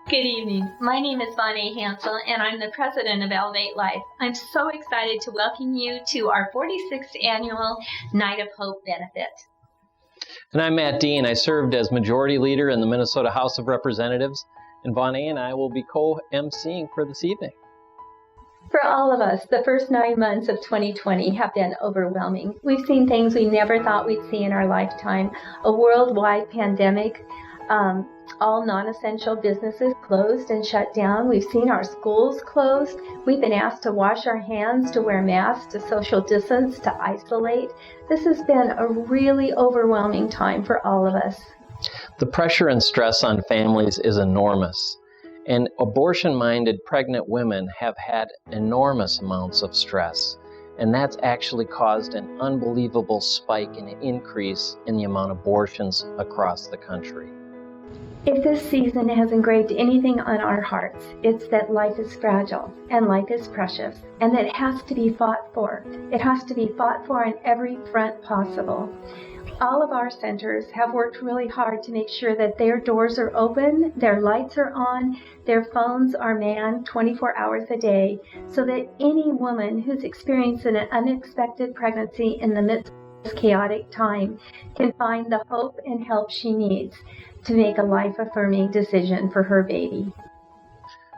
Good evening. My name is Vaunae Hansel, and I'm the president of Elevate Life. I'm so excited to welcome you to our 46th annual Night of Hope benefit. And I'm Matt Dean. I served as majority leader in the Minnesota House of Representatives, and Vaunae and I will be co-emceeing for this evening. For all of us, the first 9 months of 2020 have been overwhelming. We've seen things we never thought we'd see in our lifetime. A worldwide pandemic, all non-essential businesses closed and shut down. We've seen our schools closed. We've been asked to wash our hands, to wear masks, to social distance, to isolate. This has been a really overwhelming time for all of us. The pressure and stress on families is enormous, and abortion-minded pregnant women have had enormous amounts of stress, and that's actually caused an unbelievable spike and an increase in the amount of abortions across the country. If this season has engraved anything on our hearts, it's that life is fragile and life is precious, and that it has to be fought for. It has to be fought for on every front possible. All of our centers have worked really hard to make sure that their doors are open, their lights are on, their phones are manned 24 hours a day, so that any woman who's experiencing an unexpected pregnancy in the midst of this chaotic time can find the hope and help she needs to make a life-affirming decision for her baby.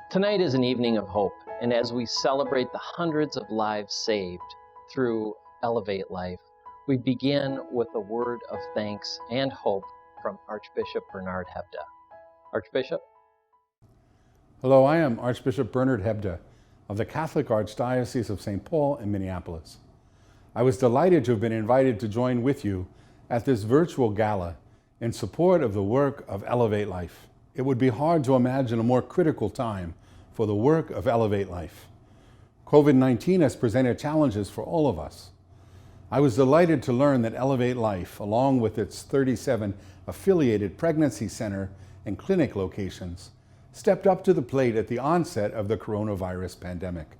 Tonight is an evening of hope, and as we celebrate the hundreds of lives saved through Elevate Life, we begin with a word of thanks and hope from Archbishop Bernard Hebda. Archbishop? Hello, I am Archbishop Bernard Hebda of the Catholic Archdiocese of St. Paul in Minneapolis. I was delighted to have been invited to join with you at this virtual gala in support of the work of Elevate Life. It would be hard to imagine a more critical time for the work of Elevate Life. COVID-19 has presented challenges for all of us. I was delighted to learn that Elevate Life, along with its 37 affiliated pregnancy center and clinic locations, stepped up to the plate at the onset of the coronavirus pandemic.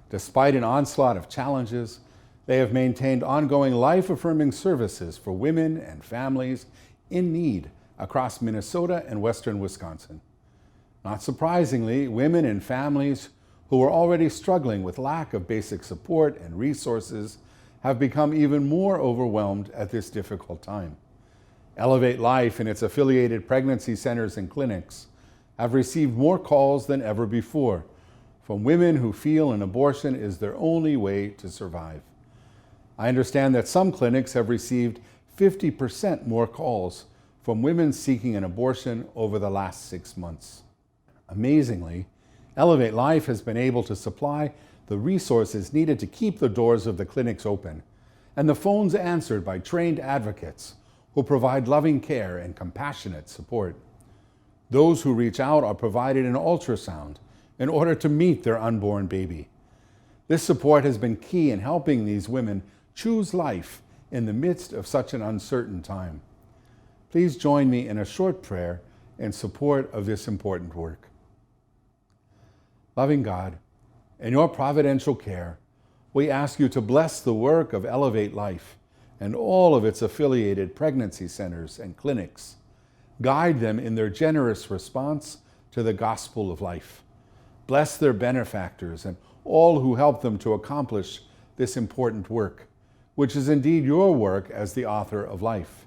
Despite an onslaught of challenges, they have maintained ongoing life-affirming services for women and families in need across Minnesota and western Wisconsin. Not surprisingly, women and families who were already struggling with lack of basic support and resources have become even more overwhelmed at this difficult time. Elevate Life and its affiliated pregnancy centers and clinics have received more calls than ever before from women who feel an abortion is their only way to survive. I understand that some clinics have received 50% more calls from women seeking an abortion over the last 6 months. Amazingly, Elevate Life has been able to supply the resources needed to keep the doors of the clinics open and the phones answered by trained advocates who provide loving care and compassionate support. Those who reach out are provided an ultrasound in order to meet their unborn baby. This support has been key in helping these women choose life in the midst of such an uncertain time. Please join me in a short prayer in support of this important work. Loving God, in your providential care, we ask you to bless the work of Elevate Life and all of its affiliated pregnancy centers and clinics. Guide them in their generous response to the gospel of life. Bless their benefactors and all who help them to accomplish this important work, which is indeed your work as the author of life.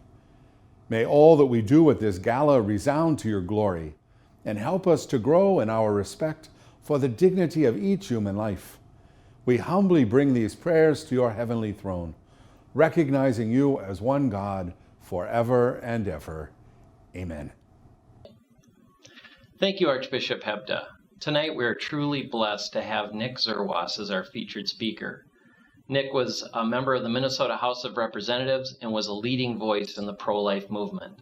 May all that we do at this gala resound to your glory and help us to grow in our respect for the dignity of each human life. We humbly bring these prayers to your heavenly throne, recognizing you as one God forever and ever. Amen. Thank you, Archbishop Hebda. Tonight we are truly blessed to have Nick Zerwas as our featured speaker. Nick was a member of the Minnesota House of Representatives and was a leading voice in the pro-life movement.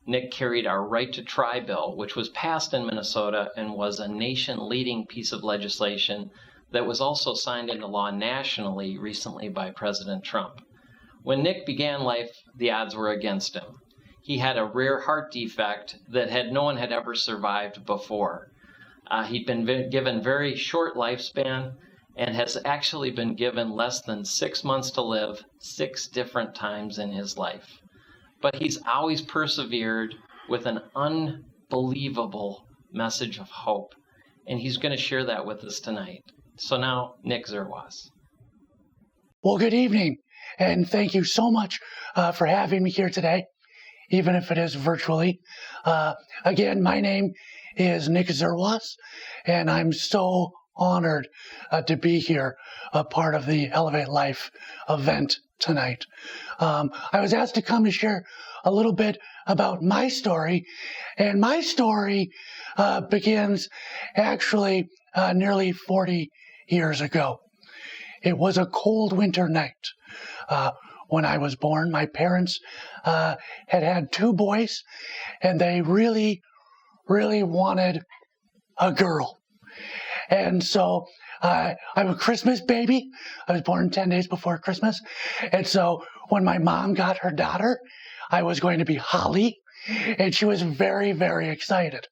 Nick carried our Right to Try bill, which was passed in Minnesota and was a nation-leading piece of legislation that was also signed into law nationally recently by President Trump. When Nick began life, the odds were against him. He had a rare heart defect that no one had ever survived before. He'd been given very short lifespan and has actually been given less than 6 months to live 6 different times in his life. But he's always persevered with an unbelievable message of hope, and he's going to share that with us tonight. So now, Nick Zerwas. Well, good evening, and thank you so much for having me here today, even if it is virtually. Again, my name is Nick Zerwas, and I'm so honored to be here, a part of the Elevate Life event tonight. I was asked to come to share a little bit about my story, and my story begins actually nearly 40 years ago. It was a cold winter night. When I was born, my parents had 2 boys, and they really, really wanted a girl. And so I'm a Christmas baby. I was born 10 days before Christmas. And so when my mom got her daughter, I was going to be Holly, and she was very, very excited.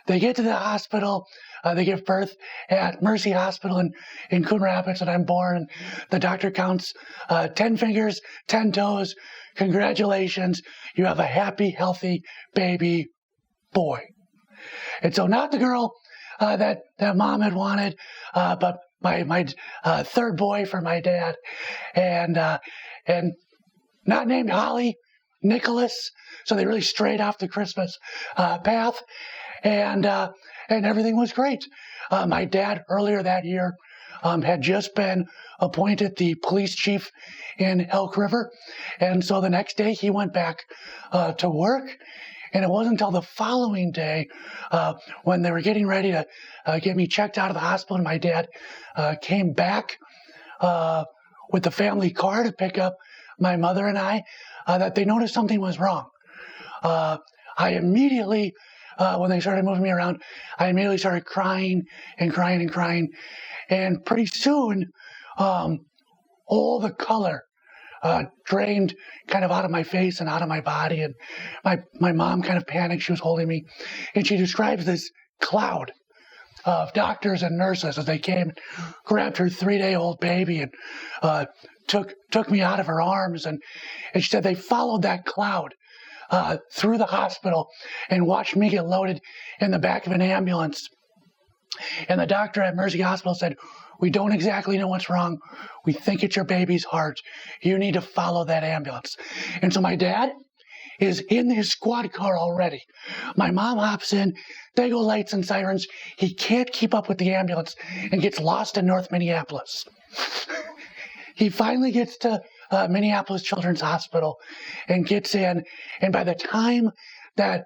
They get to the hospital. They give birth at Mercy Hospital in Coon Rapids, and I'm born. And the doctor counts 10 fingers, 10 toes. Congratulations, you have a happy, healthy baby boy. And so not the girl that mom had wanted, but my third boy for my dad, and not named Holly, Nicholas. So they really strayed off the Christmas path, and everything was great. My dad earlier that year had just been appointed the police chief in Elk River, and so the next day he went back to work. And it wasn't until the following day, when they were getting ready to get me checked out of the hospital, and my dad came back with the family car to pick up my mother and I, that they noticed something was wrong. I immediately, when they started moving me around, I immediately started crying and crying and crying. And pretty soon, all the color drained kind of out of my face and out of my body. And my mom kind of panicked. She was holding me. And she describes this cloud of doctors and nurses as they came, grabbed her 3-day-old baby and took me out of her arms. And she said they followed that cloud through the hospital and watched me get loaded in the back of an ambulance. And the doctor at Mercy Hospital said, "We don't exactly know what's wrong. We think it's your baby's heart. You need to follow that ambulance." And so my dad is in his squad car already. My mom hops in. They go lights and sirens. He can't keep up with the ambulance and gets lost in North Minneapolis. He finally gets to Minneapolis Children's Hospital and gets in. And by the time that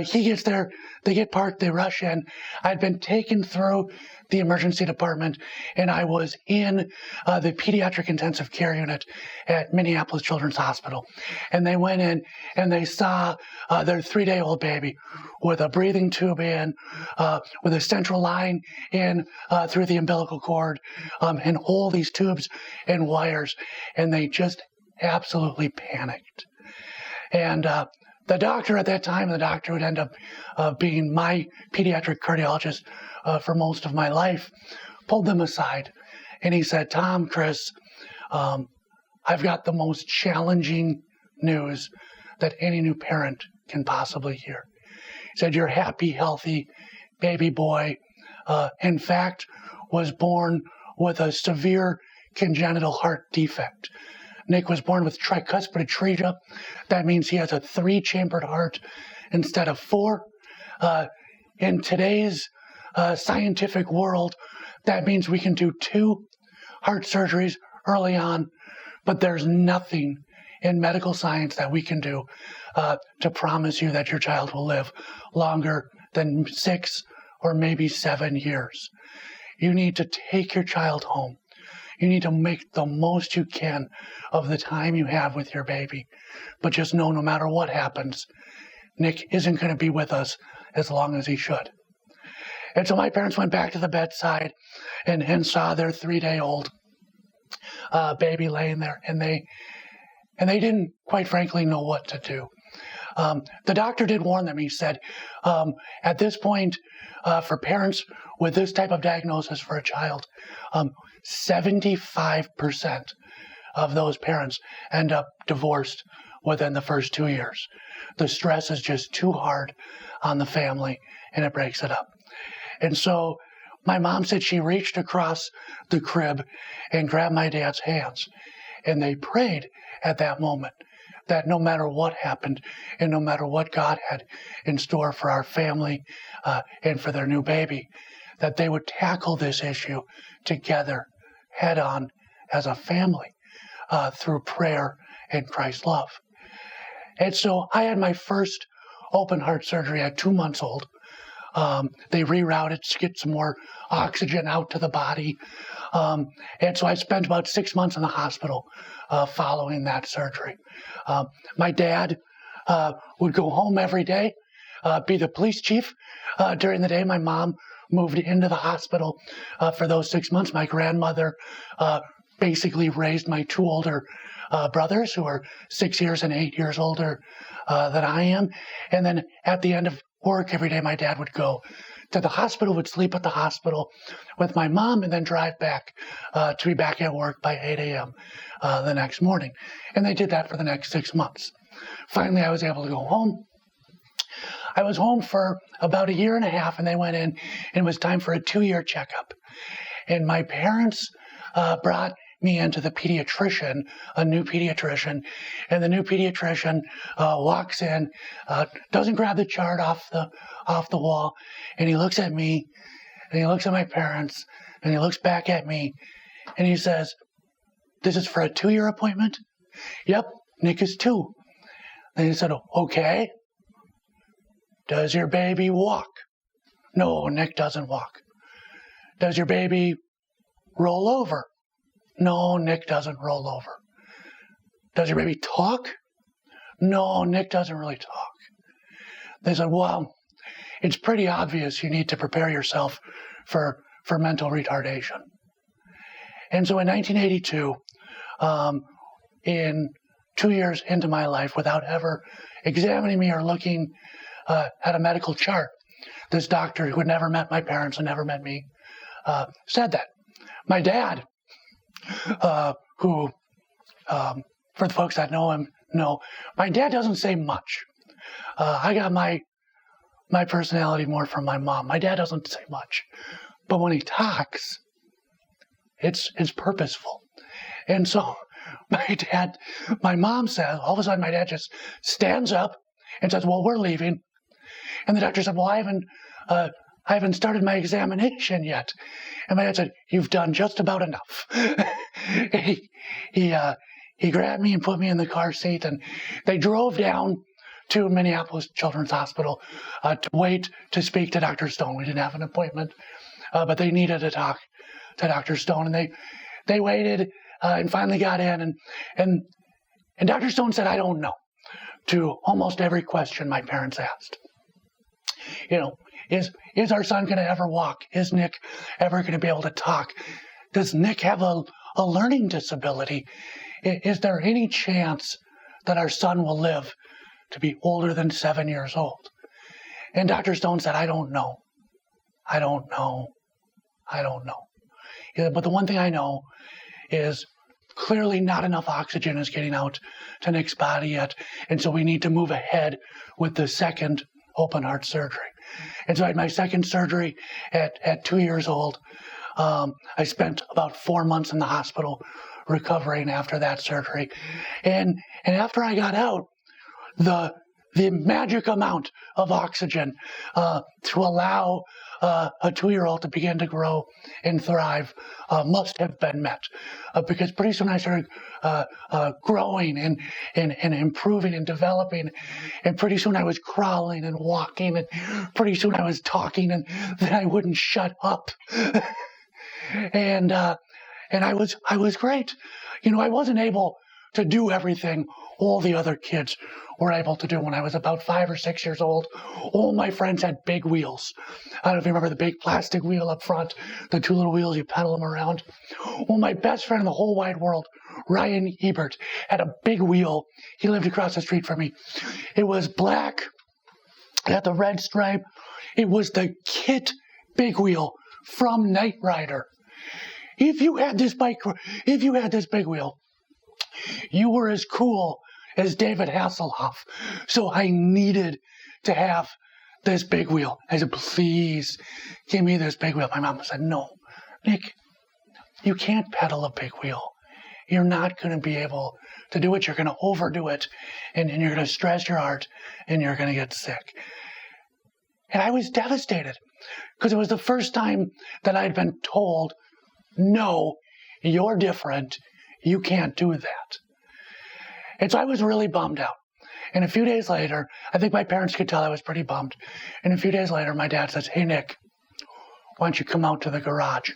he gets there, they get parked, they rush in. I'd been taken through the emergency department, and I was in the pediatric intensive care unit at Minneapolis Children's Hospital. And they went in and they saw their 3-day-old baby with a breathing tube in, with a central line in through the umbilical cord, and all these tubes and wires. And they just absolutely panicked. And the doctor at that time, the doctor would end up being my pediatric cardiologist for most of my life, pulled them aside. And he said, "Tom, Chris, I've got the most challenging news that any new parent can possibly hear." He said, "Your happy, healthy baby boy, in fact, was born with a severe congenital heart defect. Nick was born with tricuspid atresia. That means he has a 3-chambered heart instead of 4. In today's scientific world, that means we can do 2 heart surgeries early on, but there's nothing in medical science that we can do to promise you that your child will live longer than 6 or maybe 7 years. You need to take your child home. You need to make the most you can of the time you have with your baby. But just know, no matter what happens, Nick isn't going to be with us as long as he should." And so my parents went back to the bedside and saw their 3-day-old baby laying there. And and they didn't, quite frankly, know what to do. The doctor did warn them. He said, at this point, for parents with this type of diagnosis for a child, 75% of those parents end up divorced within the first 2 years. The stress is just too hard on the family, and it breaks it up. And so my mom said she reached across the crib and grabbed my dad's hands, and they prayed at that moment that no matter what happened and no matter what God had in store for our family and for their new baby, that they would tackle this issue together, head on, as a family, through prayer and Christ's love. And so I had my first open heart surgery at 2 months old. They rerouted to get some more oxygen out to the body. And so I spent about 6 months in the hospital following that surgery. My dad would go home every day, be the police chief during the day. My mom moved into the hospital for those 6 months. My grandmother basically raised my 2 older brothers, who are 6 years and 8 years older than I am. And then at the end of work every day, my dad would go to the hospital, would sleep at the hospital with my mom, and then drive back to be back at work by 8 a.m. The next morning. And they did that for the next 6 months. Finally, I was able to go home. I was home for about 1.5 years, and they went in, and it was time for a 2-year checkup. And my parents brought me into the pediatrician, a new pediatrician, and the new pediatrician walks in, doesn't grab the chart off the wall, and he looks at me, and he looks at my parents, and he looks back at me, and he says, "This is for a 2-year appointment?" "Yep, Nick is 2. And he said, "Okay. Does your baby walk?" "No, Nick doesn't walk." "Does your baby roll over?" "No, Nick doesn't roll over." "Does your baby talk?" "No, Nick doesn't really talk." They said, "Well, it's pretty obvious you need to prepare yourself for mental retardation." And so in 1982, in 2 years into my life, without ever examining me or looking at a medical chart, this doctor who had never met my parents and never met me said that. My dad, who, for the folks that know him, know, my dad doesn't say much. I got my personality more from my mom. My dad doesn't say much. But when he talks, it's purposeful. And so my mom says, all of a sudden my dad just stands up and says, "Well, we're leaving." And the doctor said, "Well, I haven't started my examination yet." And my dad said, "You've done just about enough." He grabbed me and put me in the car seat, and they drove down to Minneapolis Children's Hospital to wait to speak to Dr. Stone. We didn't have an appointment, but they needed to talk to Dr. Stone, and they waited and finally got in, and Dr. Stone said, "I don't know," to almost every question my parents asked. You know, is our son going to ever walk? Is Nick ever going to be able to talk? Does Nick have a learning disability? Is there any chance that our son will live to be older than 7 years old? And Dr. Stone said, "I don't know. I don't know. I don't know." Yeah, but the one thing I know is clearly not enough oxygen is getting out to Nick's body yet, and so we need to move ahead with the second open heart surgery. And so I had my second surgery at 2 years old. I spent about 4 months in the hospital recovering after that surgery. And after I got out, the magic amount of oxygen to allow a 2-year-old to begin to grow and thrive must have been met, because pretty soon I started growing and improving and developing, and pretty soon I was crawling and walking, and pretty soon I was talking, and then I wouldn't shut up. and I was great. You know, I wasn't able to do everything all the other kids were able to do. When I was about 5 or 6 years old, all my friends had big wheels. I don't know if you remember the big plastic wheel up front, the 2 little wheels, you pedal them around. Well, my best friend in the whole wide world Ryan Hebert had a big wheel. He lived across the street from me. It was black. It had the red stripe. It was the Kit big wheel from Knight Rider. If you had this big wheel, you were as cool as David Hasselhoff. So I needed to have this big wheel. I said, please give me this big wheel. My mom said, no, Nick, you can't pedal a big wheel. You're not going to be able to do it. You're going to overdo it, and you're going to stress your heart, and you're going to get sick. And I was devastated because it was the first time that I'd been told, no, you're different. You can't do that. And so I was really bummed out. And a few days later, I think my parents could tell I was pretty bummed. And a few days later, my dad says, hey, Nick, why don't you come out to the garage?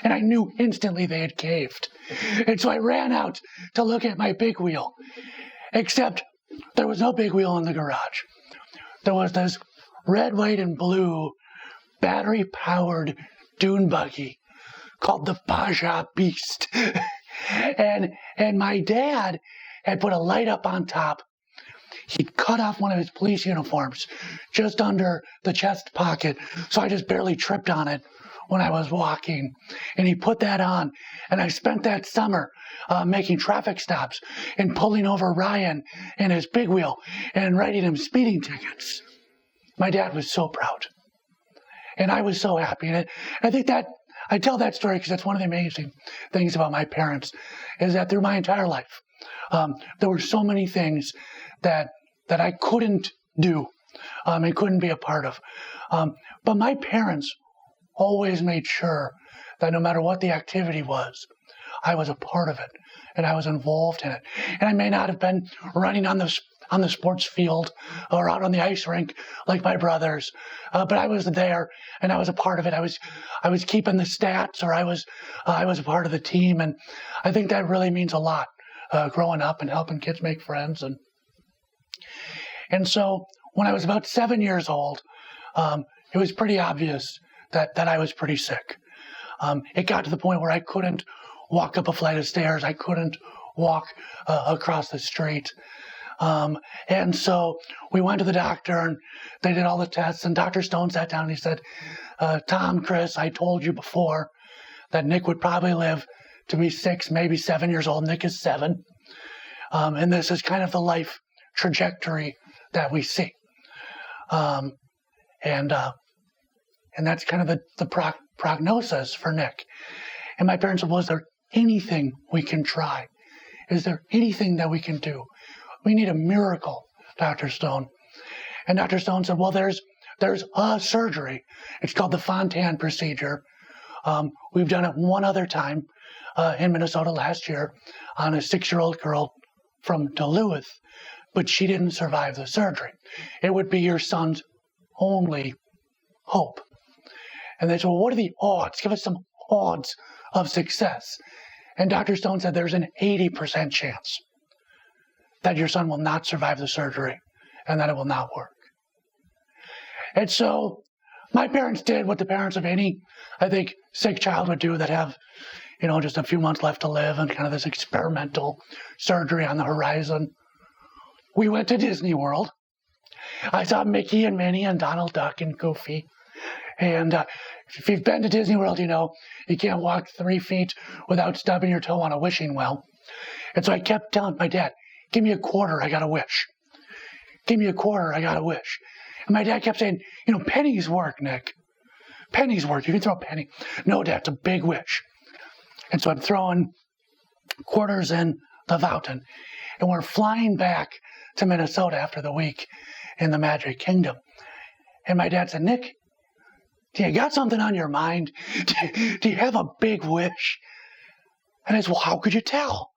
And I knew instantly they had caved. And so I ran out to look at my big wheel. Except there was no big wheel in the garage. There was this red, white, and blue battery-powered dune buggy called the Baja Beast. and my dad had put a light up on top. He'd cut off one of his police uniforms just under the chest pocket, so I just barely tripped on it when I was walking. And he put that on, and I spent that summer making traffic stops and pulling over Ryan in his big wheel and writing him speeding tickets. My dad was so proud, and I was so happy. And I think that I tell that story because that's one of the amazing things about my parents, is that through my entire life, there were so many things that I couldn't do and couldn't be a part of. But my parents always made sure that no matter what the activity was, I was a part of it and I was involved in it. And I may not have been running on the sports field or out on the ice rink like my brothers, but I was there and I was a part of it. I was keeping the stats, or I was a part of the team, and I think that really means a lot. Growing up and helping kids make friends. And so when I was about 7 years old, it was pretty obvious that I was pretty sick. It got to the point where I couldn't walk up a flight of stairs. I couldn't walk across the street. And so we went to the doctor, and they did all the tests, and Dr. Stone sat down and he said, Tom, Chris, I told you before that Nick would probably live to be 6, maybe 7 years old. Nick is 7. And this is kind of the life trajectory that we see. And that's kind of the prognosis for Nick. And my parents said, well, is there anything we can try? Is there anything that we can do? We need a miracle, Dr. Stone. And Dr. Stone said, well, there's a surgery. It's called the Fontan procedure. We've done it one other time in Minnesota last year on a 6-year-old girl from Duluth, but she didn't survive the surgery. It would be your son's only hope. And they said, well, what are the odds? Give us some odds of success. And Dr. Stone said there's an 80% chance that your son will not survive the surgery and that it will not work. And so my parents did what the parents of any, I think, sick child would do that have, just a few months left to live and kind of this experimental surgery on the horizon. We went to Disney World. I saw Mickey and Minnie and Donald Duck and Goofy. And if you've been to Disney World, you can't walk 3 feet without stubbing your toe on a wishing well. And so I kept telling my dad, give me a quarter, I got a wish. Give me a quarter, I got a wish. And my dad kept saying, pennies work, Nick. Pennies work, you can throw a penny. No, Dad, it's a big wish. And so I'm throwing quarters in the fountain. And we're flying back to Minnesota after the week in the Magic Kingdom. And my dad said, Nick, do you got something on your mind? Do you have a big wish? And I said, well, how could you tell?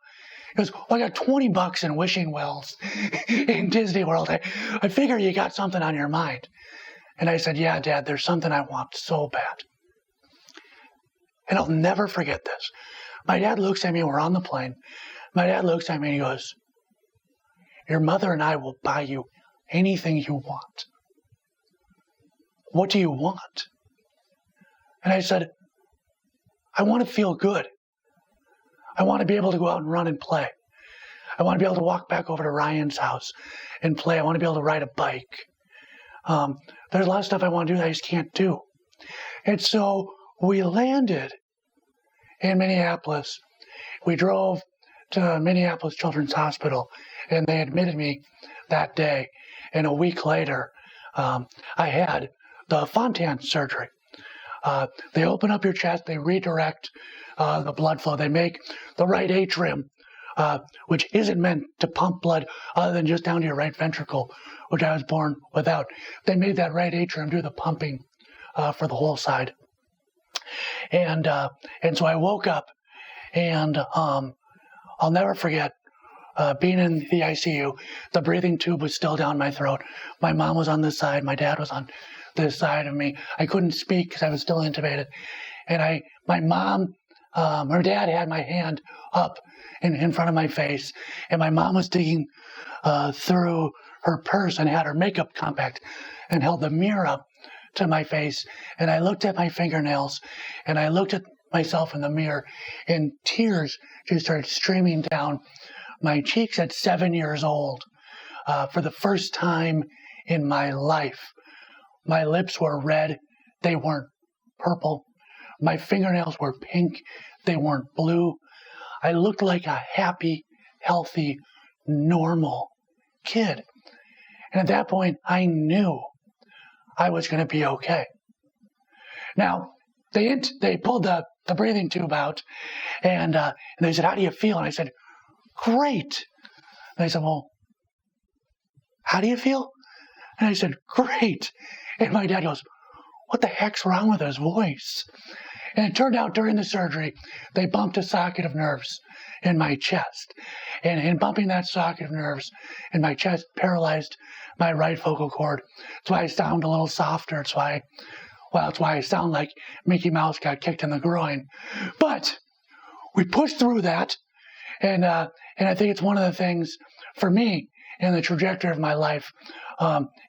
He goes, well, I got $20 in wishing wells in Disney World. I figure you got something on your mind. And I said, yeah, Dad, there's something I want so bad. And I'll never forget this. My dad looks at me, we're on the plane. My dad looks at me and he goes, your mother and I will buy you anything you want. What do you want? And I said, I want to feel good. I want to be able to go out and run and play. I want to be able to walk back over to Ryan's house and play. I want to be able to ride a bike. There's a lot of stuff I want to do that I just can't do. And so we landed in Minneapolis. We drove to Minneapolis Children's Hospital, and they admitted me that day. And a week later, I had the Vaunae surgery. They open up your chest, they redirect the blood flow. They make the right atrium, which isn't meant to pump blood other than just down to your right ventricle, which I was born without. They made that right atrium do the pumping for the whole side. And so I woke up, and I'll never forget being in the ICU. The breathing tube was still down my throat. My mom was on this side. My dad was on this side of me. I couldn't speak because I was still intubated. And my mom, her dad had my hand up in front of my face, and my mom was digging through her purse and had her makeup compact and held the mirror up to my face. And I looked at my fingernails, and I looked at myself in the mirror, and tears just started streaming down my cheeks at 7 years old. For the first time in my life, my lips were red. They weren't purple. My fingernails were pink. They weren't blue. I looked like a happy, healthy, normal kid. And at that point, I knew I was going to be okay. Now, they pulled the breathing tube out, and they said, "How do you feel?" And I said, "Great." And they said, "Well, how do you feel?" And I said, "Great." And my dad goes, "What the heck's wrong with his voice?" And it turned out during the surgery, they bumped a socket of nerves in my chest. And in bumping that socket of nerves in my chest paralyzed my right vocal cord. That's why I sound a little softer. It's why I sound like Mickey Mouse got kicked in the groin. But we pushed through that. And I think it's one of the things for me in the trajectory of my life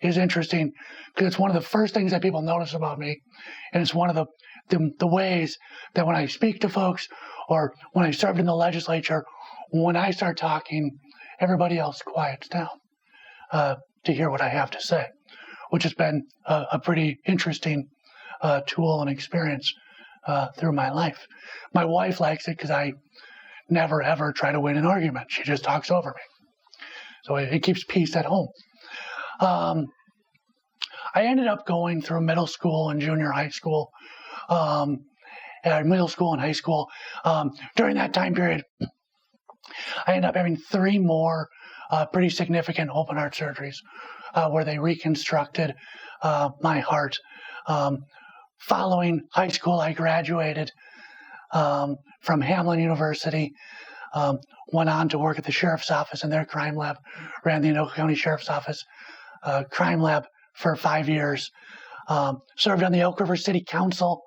is interesting, because it's one of the first things that people notice about me. And it's one of the ways that when I speak to folks, or when I served in the legislature, when I start talking, everybody else quiets down to hear what I have to say, which has been a pretty interesting tool and experience through my life. My wife likes it because I never, ever try to win an argument. She just talks over me. So it keeps peace at home. I ended up going through middle school and junior high school, middle school and high school. During that time period, I ended up having 3 more pretty significant open heart surgeries where they reconstructed my heart. Following high school, I graduated from Hamlin University, went on to work at the sheriff's office in their crime lab, ran the Anoka County Sheriff's Office crime lab for 5 years, served on the Elk River City Council,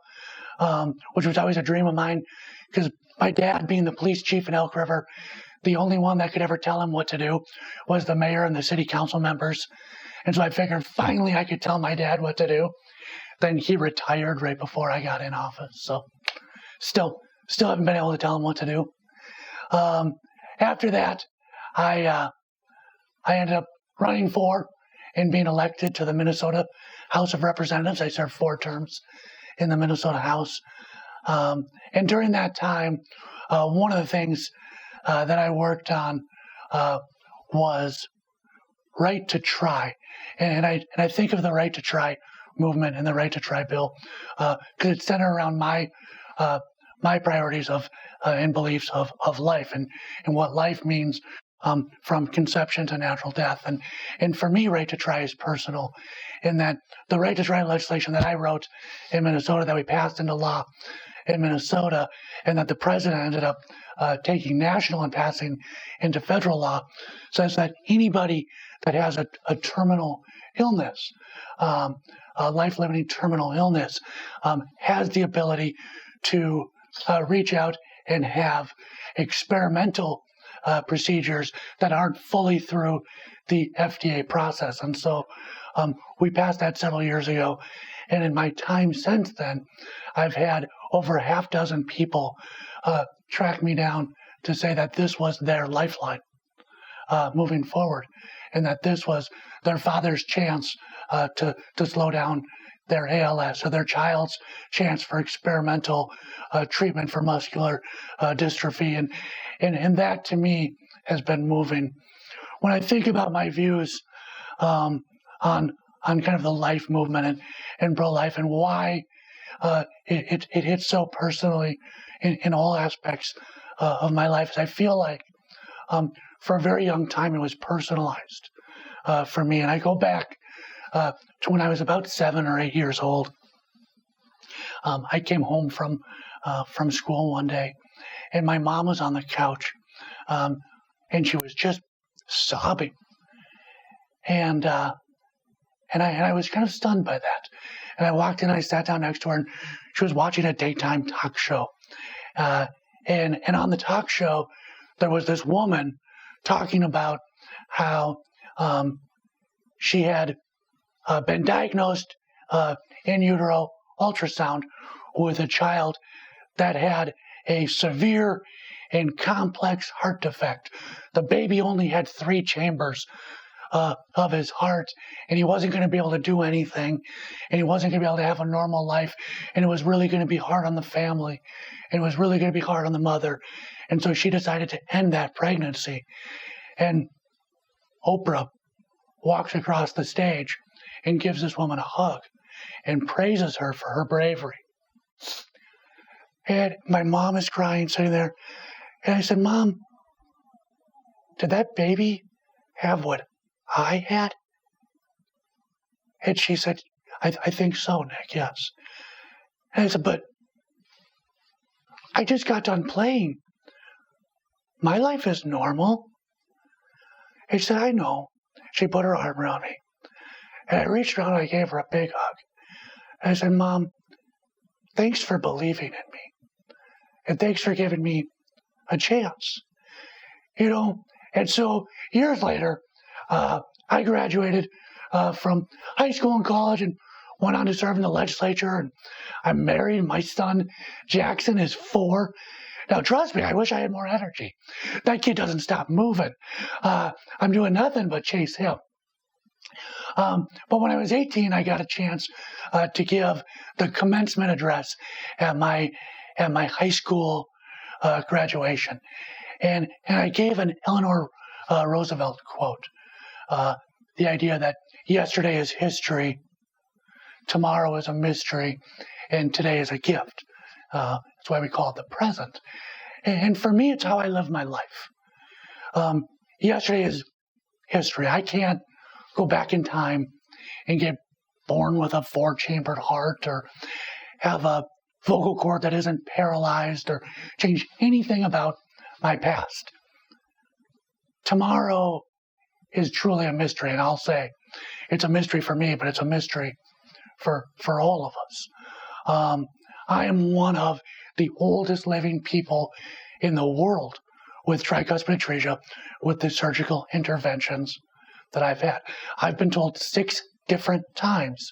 which was always a dream of mine, because my dad, being the police chief in Elk River, the only one that could ever tell him what to do was the mayor and the city council members. And so I figured finally I could tell my dad what to do. Then he retired right before I got in office. So still haven't been able to tell him what to do. After that, I ended up running for and being elected to the Minnesota House of Representatives. I served 4 terms in the Minnesota House. And during that time, one of the things that I worked on was right to try. And I think of the right to try movement and the right to try bill because it's centered around my priorities of and beliefs of life and what life means from conception to natural death. And for me, right to try is personal, in that the right to try legislation that I wrote in Minnesota, that we passed into law in Minnesota, and that the president ended up taking national and passing into federal law, says that anybody that has a terminal illness, a life-limiting terminal illness, has the ability to reach out and have experimental procedures that aren't fully through the FDA process. And so we passed that several years ago. And in my time since then, I've had over 6 people track me down to say that this was their lifeline moving forward, and that this was their father's chance to slow down their ALS, or their child's chance for experimental treatment for muscular dystrophy. And that to me has been moving. When I think about my views on kind of the life movement and pro-life, and why it hits so personally in all aspects of my life, I feel like for a very young time it was personalized for me. And I go back to when I was about 7 or 8 years old. I came home from school one day, and my mom was on the couch, and she was just sobbing, and I was kind of stunned by that. And I walked in, and I sat down next to her, and she was watching a daytime talk show, and on the talk show there was this woman talking about how she had been diagnosed in utero ultrasound with a child that had a severe and complex heart defect. The baby only had 3 chambers of his heart, and he wasn't going to be able to do anything, and he wasn't going to be able to have a normal life, and it was really going to be hard on the family, and it was really going to be hard on the mother. And so she decided to end that pregnancy. And Oprah walks across the stage and gives this woman a hug and praises her for her bravery. And my mom is crying, sitting there. And I said, "Mom, did that baby have what I had?" And she said, I think so, Nick, yes. And I said, "But I just got done playing. My life is normal." And she said, "I know." She put her arm around me. And I reached around and I gave her a big hug. And I said, "Mom, thanks for believing in me. And thanks for giving me a chance." You know, and so years later, I graduated from high school and college and went on to serve in the legislature. And I'm married. My son, Jackson, is 4. Now, trust me, I wish I had more energy. That kid doesn't stop moving. I'm doing nothing but chase him. But when I was 18, I got a chance to give the commencement address at my high school graduation. And I gave an Eleanor Roosevelt quote. The idea that yesterday is history, tomorrow is a mystery, and today is a gift. That's why we call it the present. And for me, it's how I live my life. Yesterday is history. I can't go back in time and get born with a 4-chambered heart, or have a vocal cord that isn't paralyzed, or change anything about my past. Tomorrow is truly a mystery, and I'll say it's a mystery for me, but it's a mystery for all of us. I am one of the oldest living people in the world with tricuspid atresia, with the surgical interventions that I've had. I've been told 6 different times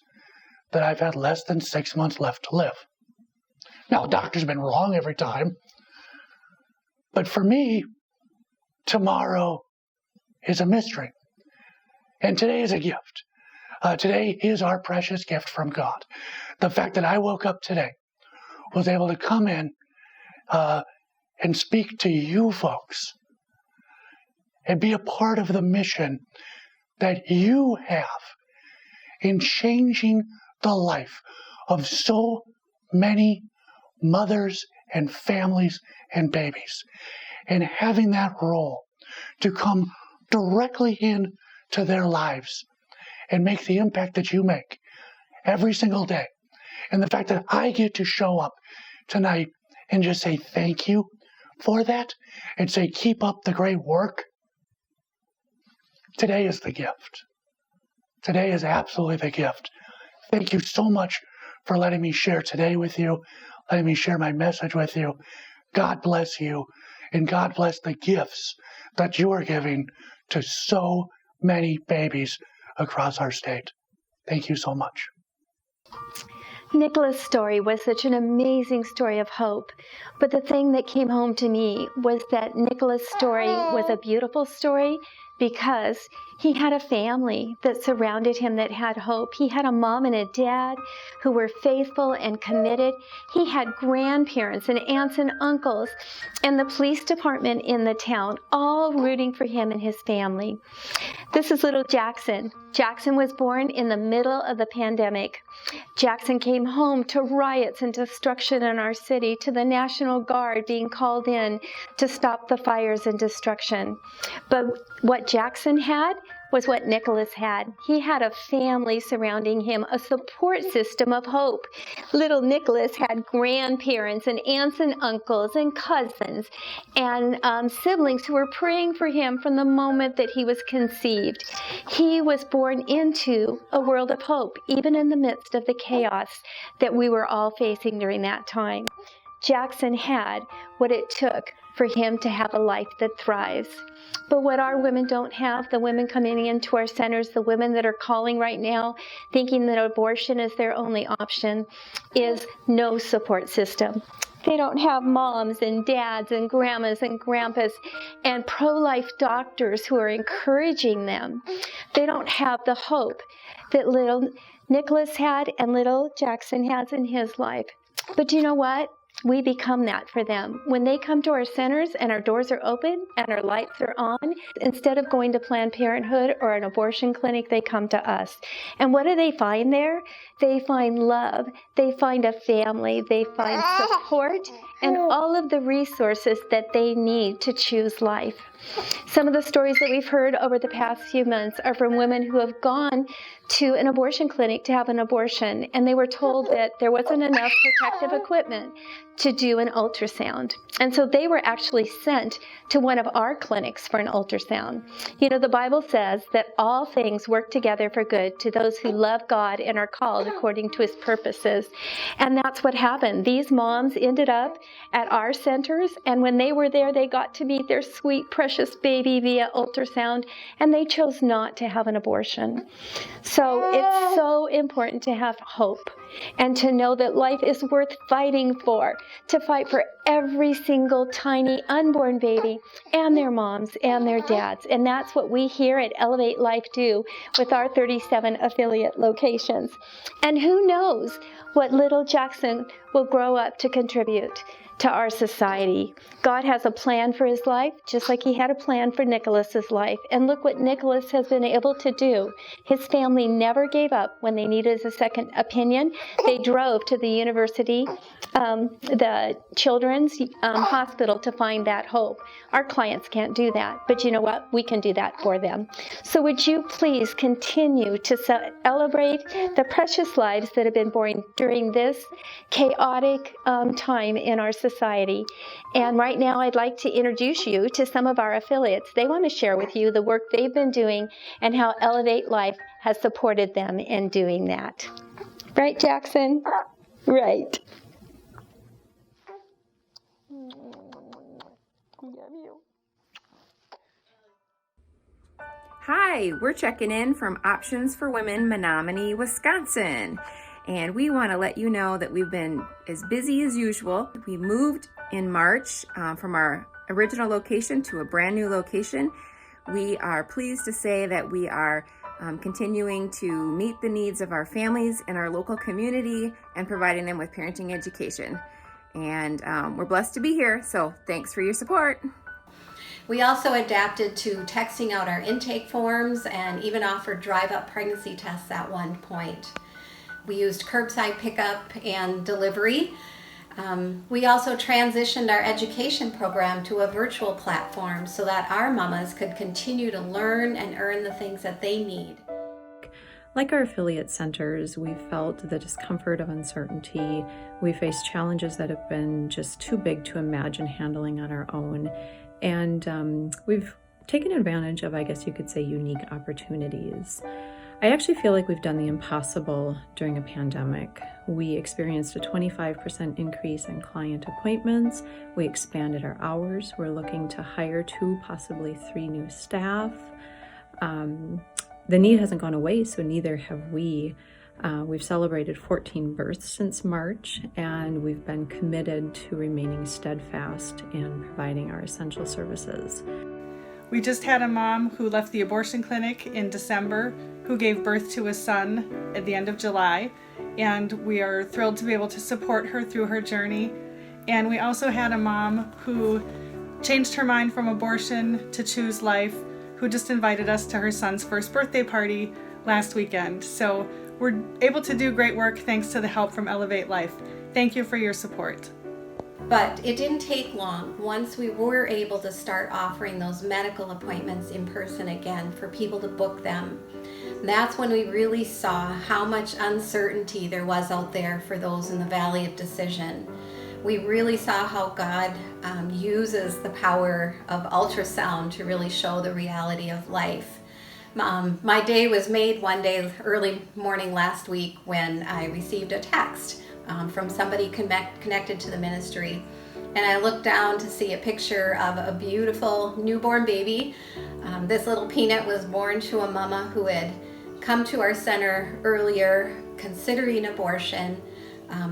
that I've had less than 6 months left to live. Now, the doctor's been wrong every time, but for me, tomorrow is a mystery, and today is a gift. Today is our precious gift from God. The fact that I woke up today, was able to come in and speak to you folks and be a part of the mission that you have in changing the life of so many mothers and families and babies, and having that role to come directly into their lives and make the impact that you make every single day. And the fact that I get to show up tonight and just say thank you for that, and say keep up the great work. Today is the gift. Today is absolutely the gift. Thank you so much for letting me share today with you, letting me share my message with you. God bless you, and God bless the gifts that you are giving to so many babies across our state. Thank you so much. Nicholas' story was such an amazing story of hope. But the thing that came home to me was that Nicholas' story was a beautiful story because he had a family that surrounded him that had hope. He had a mom and a dad who were faithful and committed. He had grandparents and aunts and uncles and the police department in the town all rooting for him and his family. This is little Jackson. Jackson was born in the middle of the pandemic. Jackson came home to riots and destruction in our city, to the National Guard being called in to stop the fires and destruction. But what Jackson had was what Nicholas had. He had a family surrounding him, a support system of hope. Little Nicholas had grandparents and aunts and uncles and cousins and siblings who were praying for him from the moment that he was conceived. He was born into a world of hope, even in the midst of the chaos that we were all facing during that time. Jackson had what it took for him to have a life that thrives. But what our women don't have, the women coming into our centers, the women that are calling right now, thinking that abortion is their only option, is no support system. They don't have moms and dads and grandmas and grandpas and pro-life doctors who are encouraging them. They don't have the hope that little Nicholas had and little Jackson has in his life. But you know what? We become that for them. When they come to our centers and our doors are open and our lights are on, instead of going to Planned Parenthood or an abortion clinic, they come to us. And what do they find there? They find love. They find a family. They find support and all of the resources that they need to choose life. Some of the stories that we've heard over the past few months are from women who have gone to an abortion clinic to have an abortion, and they were told that there wasn't enough protective equipment to do an ultrasound. And so they were actually sent to one of our clinics for an ultrasound. You know, the Bible says that all things work together for good to those who love God and are called according to his purposes. And that's what happened. These moms ended up at our centers, and when they were there, they got to meet their sweet, precious baby via ultrasound, and they chose not to have an abortion. So it's so important to have hope and to know that life is worth fighting for, to fight for every single tiny unborn baby and their moms and their dads. And that's what we here at Elevate Life do with our 37 affiliate locations. And who knows what little Jackson will grow up to contribute to our society. God has a plan for his life, just like he had a plan for Nicholas's life. And look what Nicholas has been able to do. His family never gave up when they needed a second opinion. They drove to the university, the children's hospital to find that hope. Our clients can't do that, but you know what? We can do that for them. So would you please continue to celebrate the precious lives that have been born during this chaotic time in our society. And right now I'd like to introduce you to some of our affiliates. They want to share with you the work they've been doing and how Elevate Life has supported them in doing that. Right, Jackson? Right. Hi, we're checking in from Options for Women, Menominee, Wisconsin. And we want to let you know that we've been as busy as usual. We moved in March from our original location to a brand new location. We are pleased to say that we are continuing to meet the needs of our families in our local community and providing them with parenting education. And we're blessed to be here, so thanks for your support. We also adapted to texting out our intake forms and even offered drive-up pregnancy tests at one point. We used curbside pickup and delivery. We also transitioned our education program to a virtual platform so that our mamas could continue to learn and earn the things that they need. Like our affiliate centers, we felt the discomfort of uncertainty. We faced challenges that have been just too big to imagine handling on our own. And we've taken advantage of, I guess you could say, unique opportunities. I actually feel like we've done the impossible during a pandemic. We experienced a 25% increase in client appointments. We expanded our hours. We're looking to hire 2, possibly 3 new staff. The need hasn't gone away, so neither have we. We've celebrated 14 births since March, and we've been committed to remaining steadfast in providing our essential services. We just had a mom who left the abortion clinic in December, who gave birth to a son at the end of July, and we are thrilled to be able to support her through her journey. And we also had a mom who changed her mind from abortion to choose life, who just invited us to her son's first birthday party last weekend. So we're able to do great work thanks to the help from Elevate Life. Thank you for your support. But it didn't take long. Once we were able to start offering those medical appointments in person again for people to book them, that's when we really saw how much uncertainty there was out there for those in the Valley of Decision. We really saw how God uses the power of ultrasound to really show the reality of life. My day was made one day early morning last week when I received a text from somebody connected to the ministry. And I looked down to see a picture of a beautiful newborn baby. This little peanut was born to a mama who had come to our center earlier considering abortion,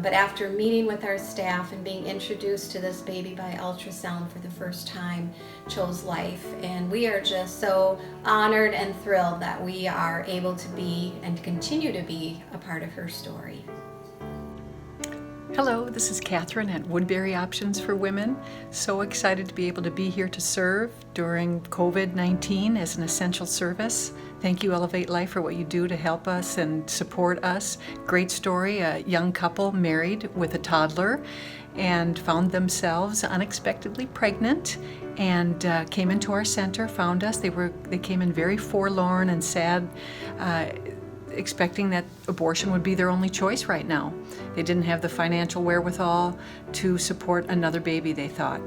but after meeting with our staff and being introduced to this baby by ultrasound for the first time, chose life. And we are just so honored and thrilled that we are able to be and continue to be a part of her story. Hello, this is Catherine at Woodbury Options for Women. So excited to be able to be here to serve during COVID-19 as an essential service. Thank you, Elevate Life, for what you do to help us and support us. Great story, a young couple married with a toddler and found themselves unexpectedly pregnant and came into our center, found us. They came in very forlorn and sad, expecting that abortion would be their only choice right now. They didn't have the financial wherewithal to support another baby, they thought.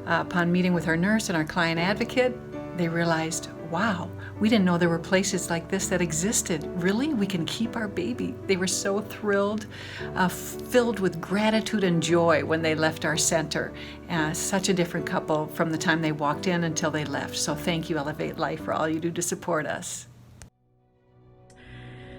Upon meeting with our nurse and our client advocate, they realized, wow, we didn't know there were places like this that existed. Really? We can keep our baby. They were so thrilled, filled with gratitude and joy when they left our center. Such a different couple from the time they walked in until they left. So thank you, Elevate Life, for all you do to support us.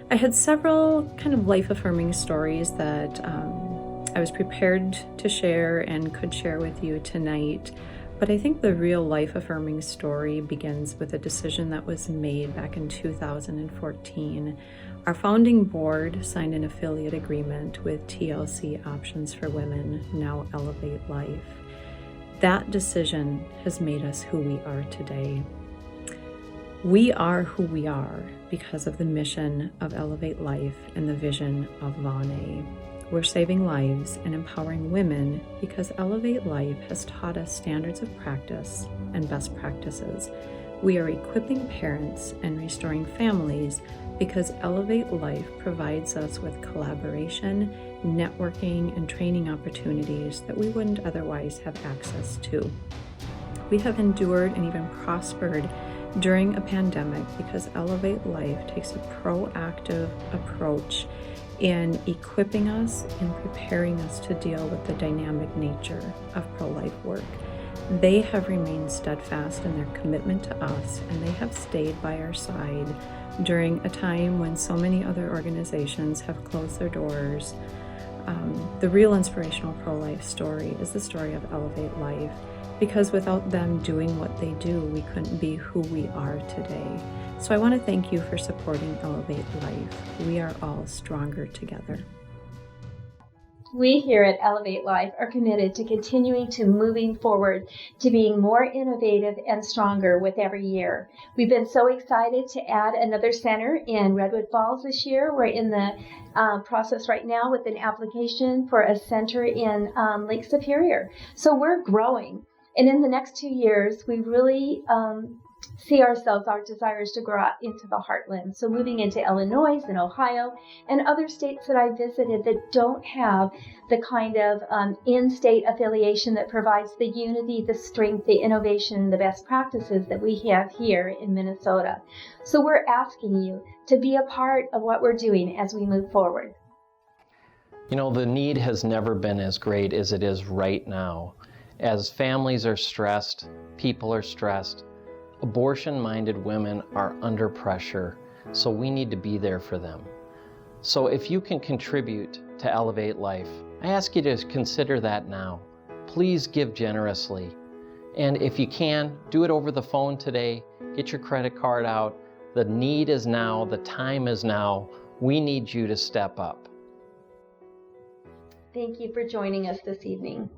I had several kind of life-affirming stories that I was prepared to share and could share with you tonight. But I think the real life-affirming story begins with a decision that was made back in 2014. Our founding board signed an affiliate agreement with TLC Options for Women, now Elevate Life. That decision has made us who we are today. We are who we are because of the mission of Elevate Life and the vision of Vaunae. We're saving lives and empowering women because Elevate Life has taught us standards of practice and best practices. We are equipping parents and restoring families because Elevate Life provides us with collaboration, networking, and training opportunities that we wouldn't otherwise have access to. We have endured and even prospered during a pandemic because Elevate Life takes a proactive approach in equipping us and preparing us to deal with the dynamic nature of pro-life work. They have remained steadfast in their commitment to us, and they have stayed by our side during a time when so many other organizations have closed their doors. The real inspirational pro-life story is the story of Elevate Life, because without them doing what they do, we couldn't be who we are today. So I want to thank you for supporting Elevate Life. We are all stronger together. We here at Elevate Life are committed to continuing to moving forward, to being more innovative and stronger with every year. We've been so excited to add another center in Redwood Falls this year. We're in the process right now with an application for a center in Lake Superior. So we're growing. And in the next 2 years, we really see ourselves, our desires to grow out into the heartland. So moving into Illinois and Ohio and other states that I visited that don't have the kind of in-state affiliation that provides the unity, the strength, the innovation, and the best practices that we have here in Minnesota. So we're asking you to be a part of what we're doing as we move forward. You know, the need has never been as great as it is right now. As families are stressed, people are stressed, abortion-minded women are under pressure, so we need to be there for them. So if you can contribute to Elevate Life, I ask you to consider that now. Please give generously. And if you can, do it over the phone today. Get your credit card out. The need is now. The time is now. We need you to step up. Thank you for joining us this evening.